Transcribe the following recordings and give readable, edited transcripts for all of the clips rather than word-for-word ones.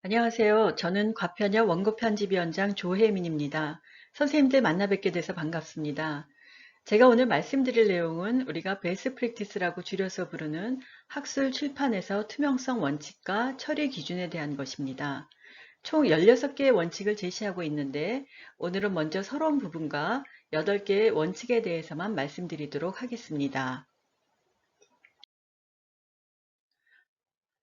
안녕하세요. 저는 과편여 원고편집위원장 조혜민입니다. 선생님들 만나 뵙게 돼서 반갑습니다. 제가 오늘 말씀드릴 내용은 우리가 베스트 프랙티스라고 줄여서 부르는 학술 출판에서 투명성 원칙과 처리 기준에 대한 것입니다. 총 16개의 원칙을 제시하고 있는데 오늘은 먼저 서러운 부분과 8개의 원칙에 대해서만 말씀드리도록 하겠습니다.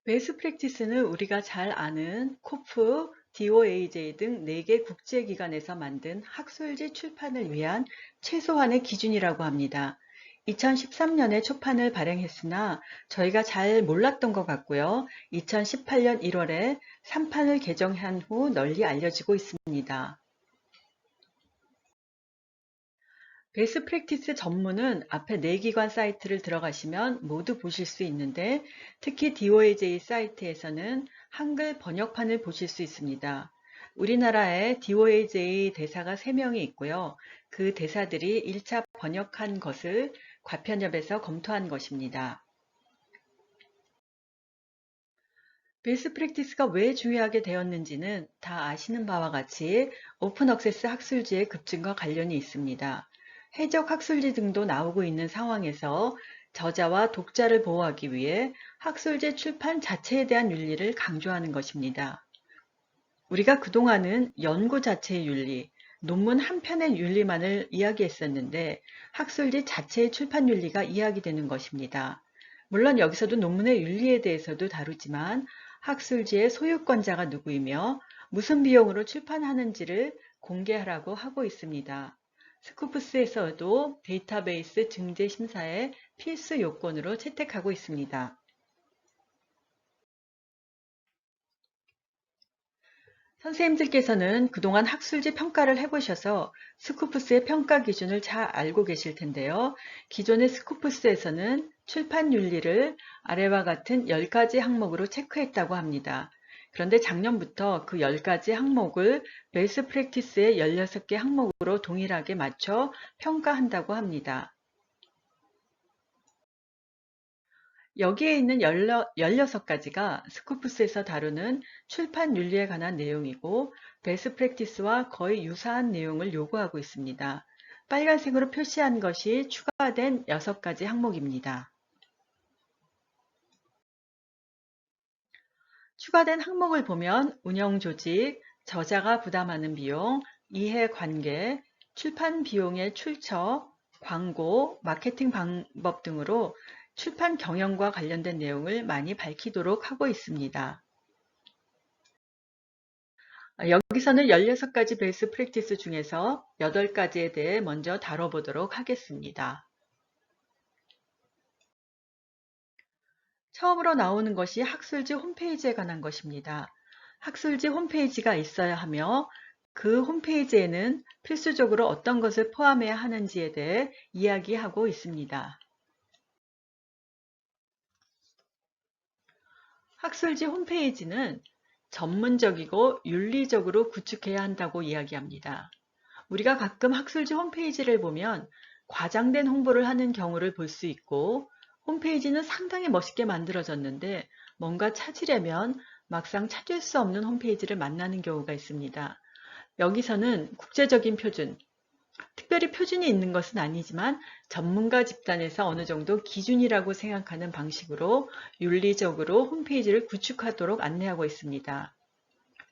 베스트 프랙티스는 우리가 잘 아는 코프, DOAJ 등 4개 국제기관에서 만든 학술지 출판을 위한 최소한의 기준이라고 합니다. 2013년에 초판을 발행했으나 저희가 잘 몰랐던 것 같고요. 2018년 1월에 3판을 개정한 후 널리 알려지고 있습니다. 베스트 프랙티스 전문은 앞에 4기관 사이트를 들어가시면 모두 보실 수 있는데 특히 DOAJ 사이트에서는 한글 번역판을 보실 수 있습니다. 우리나라에 DOAJ 대사가 3명이 있고요. 그 대사들이 1차 번역한 것을 과편협에서 검토한 것입니다. 베스트 프랙티스가 왜 중요하게 되었는지는 다 아시는 바와 같이 오픈 억세스 학술지의 급증과 관련이 있습니다. 해적 학술지 등도 나오고 있는 상황에서 저자와 독자를 보호하기 위해 학술지 출판 자체에 대한 윤리를 강조하는 것입니다. 우리가 그동안은 연구 자체의 윤리, 논문 한 편의 윤리만을 이야기했었는데 학술지 자체의 출판 윤리가 이야기되는 것입니다. 물론 여기서도 논문의 윤리에 대해서도 다루지만 학술지의 소유권자가 누구이며 무슨 비용으로 출판하는지를 공개하라고 하고 있습니다. 스코프스에서도 데이터베이스 증제 심사의 필수 요건으로 채택하고 있습니다. 선생님들께서는 그동안 학술지 평가를 해보셔서 스코프스의 평가 기준을 잘 알고 계실 텐데요. 기존의 스코프스에서는 출판 윤리를 아래와 같은 10가지 항목으로 체크했다고 합니다. 그런데 작년부터 그 10가지 항목을 베스트 프랙티스의 16개 항목으로 동일하게 맞춰 평가한다고 합니다. 여기에 있는 16가지가 스코프스에서 다루는 출판 윤리에 관한 내용이고 베스트 프랙티스와 거의 유사한 내용을 요구하고 있습니다. 빨간색으로 표시한 것이 추가된 6가지 항목입니다. 추가된 항목을 보면 운영 조직, 저자가 부담하는 비용, 이해관계, 출판 비용의 출처, 광고, 마케팅 방법 등으로 출판 경영과 관련된 내용을 많이 밝히도록 하고 있습니다. 여기서는 16가지 베스트 프랙티스 중에서 8가지에 대해 먼저 다뤄보도록 하겠습니다. 처음으로 나오는 것이 학술지 홈페이지에 관한 것입니다. 학술지 홈페이지가 있어야 하며 그 홈페이지에는 필수적으로 어떤 것을 포함해야 하는지에 대해 이야기하고 있습니다. 학술지 홈페이지는 전문적이고 윤리적으로 구축해야 한다고 이야기합니다. 우리가 가끔 학술지 홈페이지를 보면 과장된 홍보를 하는 경우를 볼 수 있고 홈페이지는 상당히 멋있게 만들어졌는데 뭔가 찾으려면 막상 찾을 수 없는 홈페이지를 만나는 경우가 있습니다. 여기서는 국제적인 표준, 특별히 표준이 있는 것은 아니지만 전문가 집단에서 어느 정도 기준이라고 생각하는 방식으로 윤리적으로 홈페이지를 구축하도록 안내하고 있습니다.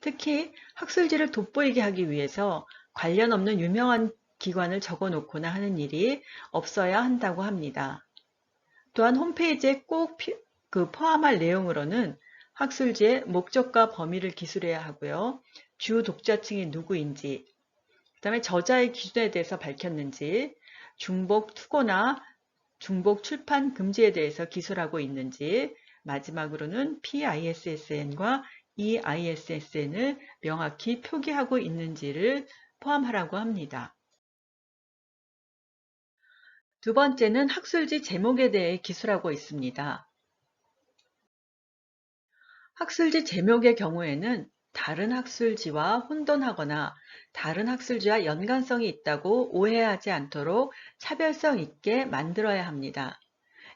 특히 학술지를 돋보이게 하기 위해서 관련 없는 유명한 기관을 적어놓거나 하는 일이 없어야 한다고 합니다. 또한 홈페이지에 꼭 포함할 내용으로는 학술지의 목적과 범위를 기술해야 하고요. 주 독자층이 누구인지, 그 다음에 저자의 기준에 대해서 밝혔는지, 중복 투고나 중복 출판 금지에 대해서 기술하고 있는지, 마지막으로는 PISSN과 EISSN을 명확히 표기하고 있는지를 포함하라고 합니다. 두 번째는 학술지 제목에 대해 기술하고 있습니다. 학술지 제목의 경우에는 다른 학술지와 혼돈하거나 다른 학술지와 연관성이 있다고 오해하지 않도록 차별성 있게 만들어야 합니다.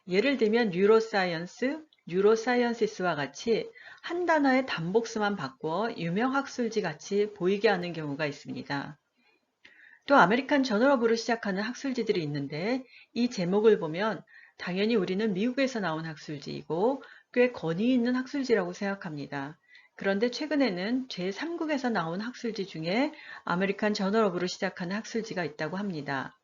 예를 들면 뉴로사이언스, 뉴로사이언시스와 같이 한 단어의 단복수만 바꾸어 유명 학술지 같이 보이게 하는 경우가 있습니다. 또 아메리칸 저널업으로 시작하는 학술지들이 있는데 이 제목을 보면 당연히 우리는 미국에서 나온 학술지이고 꽤 권위 있는 학술지라고 생각합니다. 그런데 최근에는 제3국에서 나온 학술지 중에 아메리칸 저널업으로 시작하는 학술지가 있다고 합니다.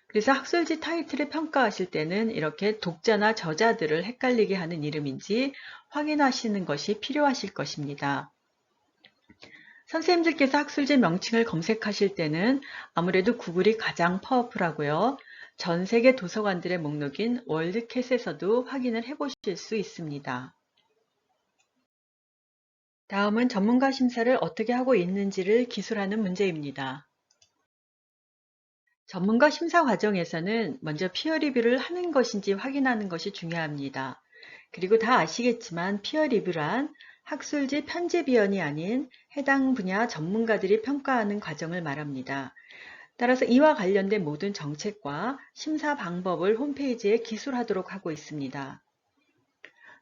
그래서 학술지 타이틀을 평가하실 때는 이렇게 독자나 저자들을 헷갈리게 하는 이름인지 확인하시는 것이 필요하실 것입니다. 선생님들께서 학술지 명칭을 검색하실 때는 아무래도 구글이 가장 파워풀하고요. 전 세계 도서관들의 목록인 월드캣에서도 확인을 해보실 수 있습니다. 다음은 전문가 심사를 어떻게 하고 있는지를 기술하는 문제입니다. 전문가 심사 과정에서는 먼저 피어 리뷰를 하는 것인지 확인하는 것이 중요합니다. 그리고 다 아시겠지만 피어 리뷰란 학술지 편집위원이 아닌 해당 분야 전문가들이 평가하는 과정을 말합니다. 따라서 이와 관련된 모든 정책과 심사 방법을 홈페이지에 기술하도록 하고 있습니다.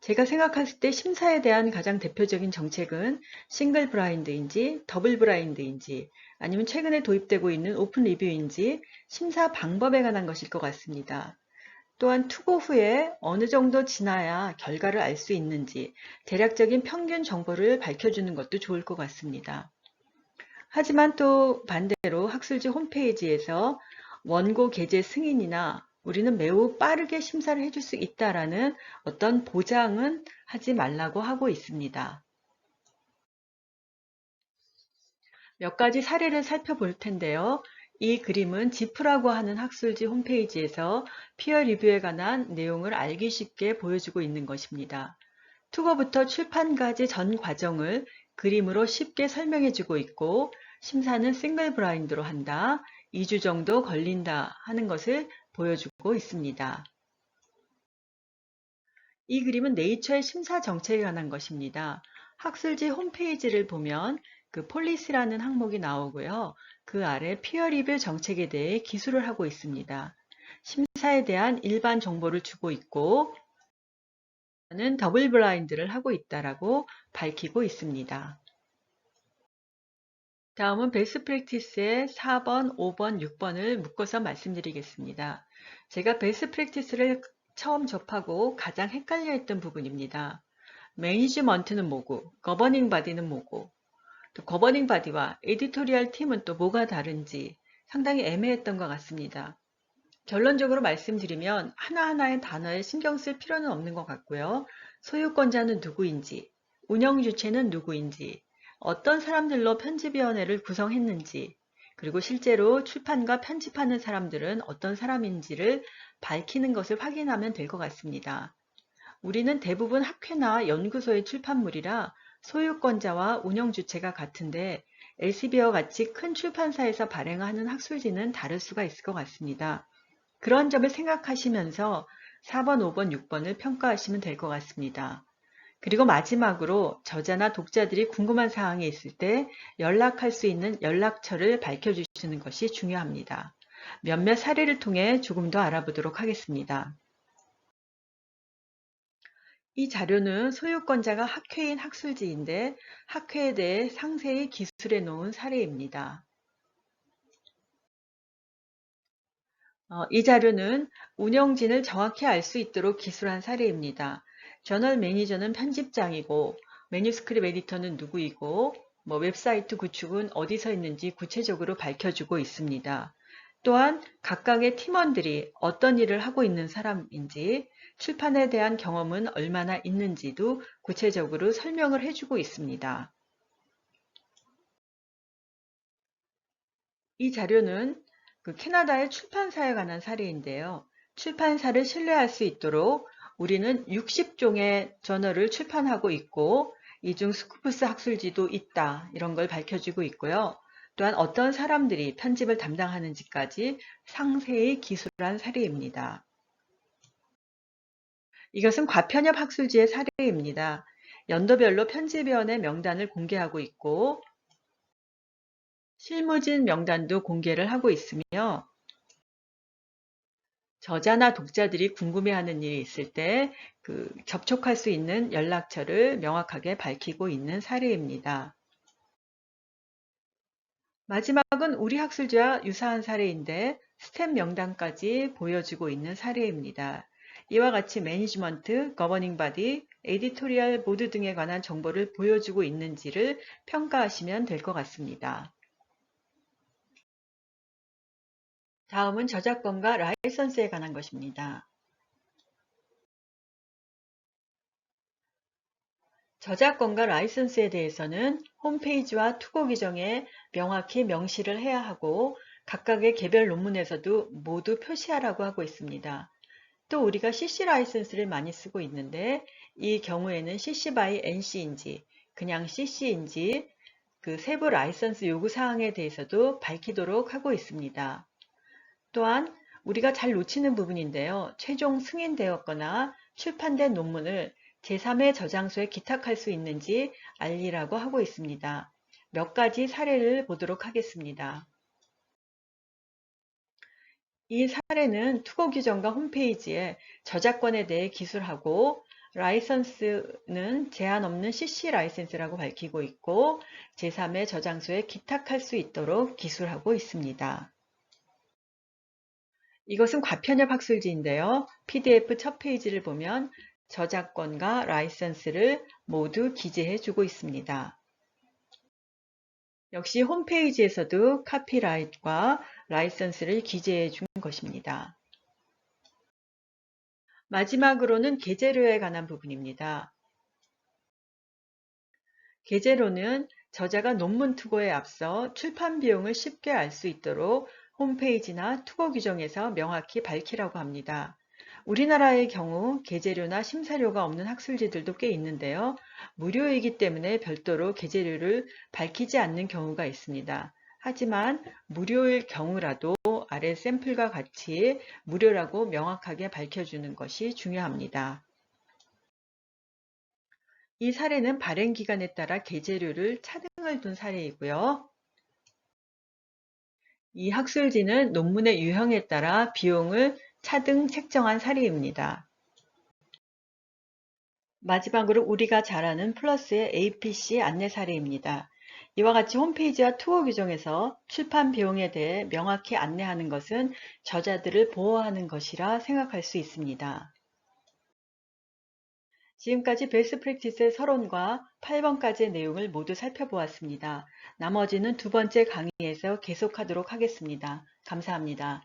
제가 생각했을 때 심사에 대한 가장 대표적인 정책은 싱글 브라인드인지 더블 브라인드인지 아니면 최근에 도입되고 있는 오픈 리뷰인지 심사 방법에 관한 것일 것 같습니다. 또한 투고 후에 어느 정도 지나야 결과를 알 수 있는지 대략적인 평균 정보를 밝혀주는 것도 좋을 것 같습니다. 하지만 또 반대로 학술지 홈페이지에서 원고 게재 승인이나 우리는 매우 빠르게 심사를 해줄 수 있다라는 어떤 보장은 하지 말라고 하고 있습니다. 몇 가지 사례를 살펴볼 텐데요. 이 그림은 지프라고 하는 학술지 홈페이지에서 피어 리뷰에 관한 내용을 알기 쉽게 보여주고 있는 것입니다. 투고부터 출판까지 전 과정을 그림으로 쉽게 설명해주고 있고 심사는 싱글 브라인드로 한다, 2주 정도 걸린다 하는 것을 보여주고 있습니다. 이 그림은 네이처의 심사 정책에 관한 것입니다. 학술지 홈페이지를 보면 그 폴리시라는 항목이 나오고요. 그 아래 피어 리뷰 정책에 대해 기술을 하고 있습니다. 심사에 대한 일반 정보를 주고 있고 는 더블 블라인드를 하고 있다라고 밝히고 있습니다. 다음은 베스트 프랙티스의 4번, 5번, 6번을 묶어서 말씀드리겠습니다. 제가 베스트 프랙티스를 처음 접하고 가장 헷갈려 했던 부분입니다. 매니지먼트는 뭐고, 거버닝 바디는 뭐고, 또 거버닝 바디와 에디토리얼 팀은 또 뭐가 다른지 상당히 애매했던 것 같습니다. 결론적으로 말씀드리면 하나하나의 단어에 신경 쓸 필요는 없는 것 같고요. 소유권자는 누구인지, 운영 주체는 누구인지, 어떤 사람들로 편집위원회를 구성했는지, 그리고 실제로 출판과 편집하는 사람들은 어떤 사람인지를 밝히는 것을 확인하면 될 것 같습니다. 우리는 대부분 학회나 연구소의 출판물이라 소유권자와 운영 주체가 같은데 엘세비어와 같이 큰 출판사에서 발행하는 학술지는 다를 수가 있을 것 같습니다. 그런 점을 생각하시면서 4번, 5번, 6번을 평가하시면 될 것 같습니다. 그리고 마지막으로 저자나 독자들이 궁금한 사항이 있을 때 연락할 수 있는 연락처를 밝혀주시는 것이 중요합니다. 몇몇 사례를 통해 조금 더 알아보도록 하겠습니다. 이 자료는 소유권자가 학회인 학술지인데 학회에 대해 상세히 기술해 놓은 사례입니다. 이 자료는 운영진을 정확히 알 수 있도록 기술한 사례입니다. 저널 매니저는 편집장이고 매뉴스크립 에디터는 누구이고 웹사이트 구축은 어디서 있는지 구체적으로 밝혀주고 있습니다. 또한 각각의 팀원들이 어떤 일을 하고 있는 사람인지 출판에 대한 경험은 얼마나 있는지도 구체적으로 설명을 해주고 있습니다. 이 자료는 그 캐나다의 출판사에 관한 사례인데요. 출판사를 신뢰할 수 있도록 우리는 60종의 저널을 출판하고 있고 이 중 스쿠프스 학술지도 있다 이런 걸 밝혀주고 있고요. 또한 어떤 사람들이 편집을 담당하는지까지 상세히 기술한 사례입니다. 이것은 과편협 학술지의 사례입니다. 연도별로 편집위원회 명단을 공개하고 있고 실무진 명단도 공개를 하고 있으며 저자나 독자들이 궁금해하는 일이 있을 때 접촉할 수 있는 연락처를 명확하게 밝히고 있는 사례입니다. 마지막은 우리 학술지와 유사한 사례인데 스텝 명단까지 보여주고 있는 사례입니다. 이와 같이 매니지먼트, 거버닝 바디, 에디토리얼 보드 등에 관한 정보를 보여주고 있는지를 평가하시면 될 것 같습니다. 다음은 저작권과 라이선스에 관한 것입니다. 저작권과 라이선스에 대해서는 홈페이지와 투고 규정에 명확히 명시를 해야 하고 각각의 개별 논문에서도 모두 표시하라고 하고 있습니다. 또 우리가 CC 라이선스를 많이 쓰고 있는데 이 경우에는 CC by NC인지 그냥 CC인지 세부 라이선스 요구 사항에 대해서도 밝히도록 하고 있습니다. 또한 우리가 잘 놓치는 부분인데요. 최종 승인되었거나 출판된 논문을 제3의 저장소에 기탁할 수 있는지 알리라고 하고 있습니다. 몇 가지 사례를 보도록 하겠습니다. 이 사례는 투고 규정과 홈페이지에 저작권에 대해 기술하고 라이선스는 제한 없는 CC 라이선스라고 밝히고 있고 제3의 저장소에 기탁할 수 있도록 기술하고 있습니다. 이것은 과편협 학술지인데요. PDF 첫 페이지를 보면 저작권과 라이선스를 모두 기재해 주고 있습니다. 역시 홈페이지에서도 카피라이트와 라이선스를 기재해 준 것입니다. 마지막으로는 계제료에 관한 부분입니다. 계제료는 저자가 논문 투고에 앞서 출판 비용을 쉽게 알 수 있도록 홈페이지나 투고 규정에서 명확히 밝히라고 합니다. 우리나라의 경우 계제료나 심사료가 없는 학술지들도 꽤 있는데요. 무료이기 때문에 별도로 계제료를 밝히지 않는 경우가 있습니다. 하지만 무료일 경우라도 아래 샘플과 같이 무료라고 명확하게 밝혀주는 것이 중요합니다. 이 사례는 발행 기간에 따라 계제료를 차등을 둔 사례이고요. 이 학술지는 논문의 유형에 따라 비용을 차등 책정한 사례입니다. 마지막으로 우리가 잘 아는 플러스의 APC 안내 사례입니다. 이와 같이 홈페이지와 투어 규정에서 출판 비용에 대해 명확히 안내하는 것은 저자들을 보호하는 것이라 생각할 수 있습니다. 지금까지 베스트 프랙티스의 서론과 8번까지의 내용을 모두 살펴보았습니다. 나머지는 두 번째 강의에서 계속하도록 하겠습니다. 감사합니다.